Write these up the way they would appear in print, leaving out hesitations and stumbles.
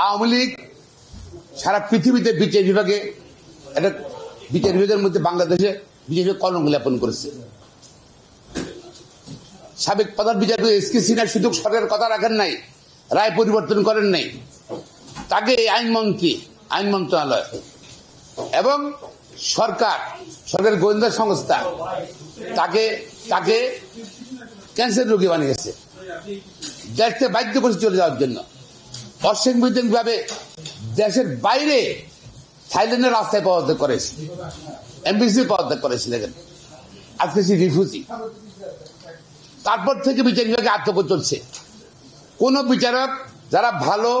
আওয়ামী লীগ সারা পৃথিবীতে বিচার বিভাগে একটা বিচার বিভাগের মধ্যে বাংলাদেশে বিচার বিভাগ কলঙ্ক লেপন করেছে। সাবেক প্রধান বিচারপতি এস.কে. সিনহা শুধু সরকারের কথা রাখেন নাই, রায় পরিবর্তন করেন নাই, তাকে আইনমন্ত্রী, আইন মন্ত্রণালয় এবং সরকারের গোয়েন্দা সংস্থা তাকে ক্যান্সার রোগী বানিয়েছে, দেশকে বাধ্য করেছে চলে যাওয়ার জন্য। অসাংবিধানিক ভাবে দেশের বাইরে থাইল্যান্ডের রাস্তায় পদত্যাগ করেছে, এমবিসি পদত্যাগ করেছে। দেখেন আজকে সে রিফিউজি। তারপর থেকে বিচার বিভাগে আত্মগোপন চলছে। কোন বিচারক যারা ভালো,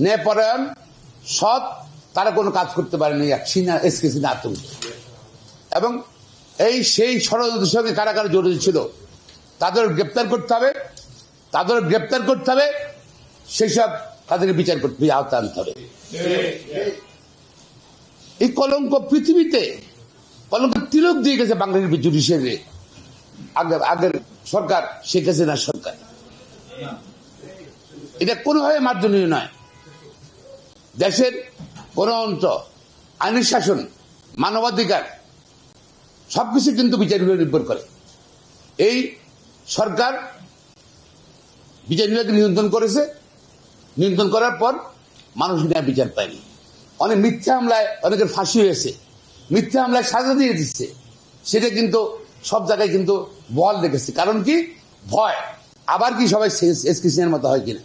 ন্যায়পরায়ণ, সৎ, তারা কোনো কাজ করতে পারেনি। এস.কে. সিনহা আত্মগোপন এবং সেই ষড়যন্ত্রের সঙ্গে কারা কারা জড়িত ছিল তাদের গ্রেপ্তার করতে হবে, সেই সব তাদেরকে বিচার করতে আওতায় আনতে হবে। এই কলঙ্ক পৃথিবীতে কলঙ্ক তিলক দিয়ে গেছে বাংলাদেশের জুডিশিয়ারি। আগের সরকার, শেখ হাসিনার সরকার। এটা কোনোভাবে মার্জনীয় নয়। দেশের গণতন্ত্র, আইনের শাসন, মানবাধিকার সবকিছু কিন্তু বিচার বিভাগ নির্ভর করে। এই সরকার বিচার বিভাগকে নিয়ন্ত্রণ করেছে, নিয়ন্ত্রণ করার পর মানুষ ন্যায় বিচার পায়নি। অনেক মিথ্যা হামলায় অনেকের ফাঁসি হয়েছে, মিথ্যা হামলায় সাজা দিয়ে দিচ্ছে। সেটা কিন্তু সব জায়গায় কিন্তু বল রেখেছে। কারণ কি? ভয়। আবার কি সবাই এস.কে. সিনহার মতো হয় কিনা।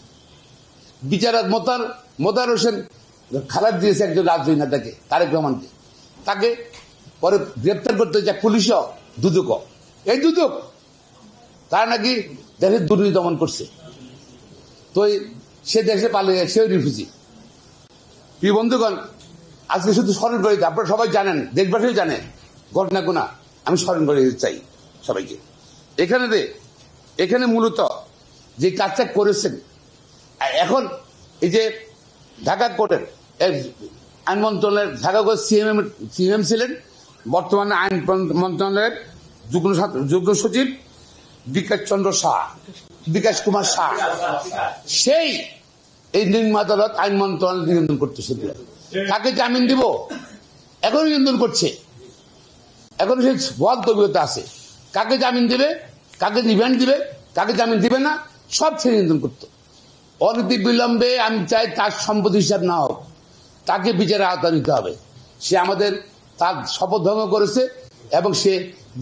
বিচারক মোতার হোসেন খালাদ দিয়েছে একজন রাজনৈতিক নেতাকে, তারেক রহমানকে। তাকে পরে গ্রেপ্তার করতে যায় পুলিশও দুদক। এই দুদক তারা নাকি দেশের দুর্নীতি দমন করছে। তো সে দেশে পালিয়ে সেও রিফিউজি। প্রিয় বন্ধুগণ, আজকে শুধু স্মরণ করে, আপনারা সবাই জানেন, দেশবাসীও জানে ঘটনাগুনা। আমি স্মরণ করে চাই সবাইকে। এখানে মূলত যে কাজটা করেছেন, এখন এই যে ঢাকা কোর্টের আইন মন্ত্রণালয়ের ঢাকা কোর্ট সিএম ছিলেন, বর্তমানে আইন মন্ত্রণালয়ের যুগ্ম সচিব বিকাশ কুমার শাহ, সেই এই নিম্ন আদালত আইন মন্ত্রণালয় নিয়ন্ত্রণ করতেছে। কাকে জামিন দিব এখনো নিয়ন্ত্রণ করছে, এখনো সেই বদ তবিয়তা আছে। কাকে জামিন দিবে, কাকে রিমান্ড দিবে, কাকে জামিন দিবে না, সব সে নিয়ন্ত্রণ করতো। অনতি বিলম্বে আমি চাই তার সম্পত্তি হিসাব না হোক, তাকে বিচারের আওতায় নিতে হবে। সে তার শপথ ভঙ্গ করেছে এবং সে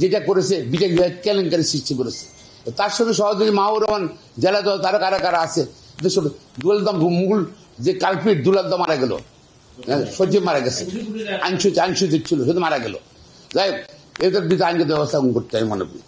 যেটা করেছে বিচার বিভাগ কেলেঙ্কারি সৃষ্টি করেছে। তার সঙ্গে সহযোগী মাহবুর রহমান জেলা দল, তারা কারা আছে, দুলালদম মুঘল যে কালপিট দুলালদম মারা গেল, সচিব মারা গেছে, আইন সচিব ছিল, শুধু মারা গেল। যাই হোক, এদের বিরুদ্ধে আইনগত ব্যবস্থা করতে আমি মনে করি।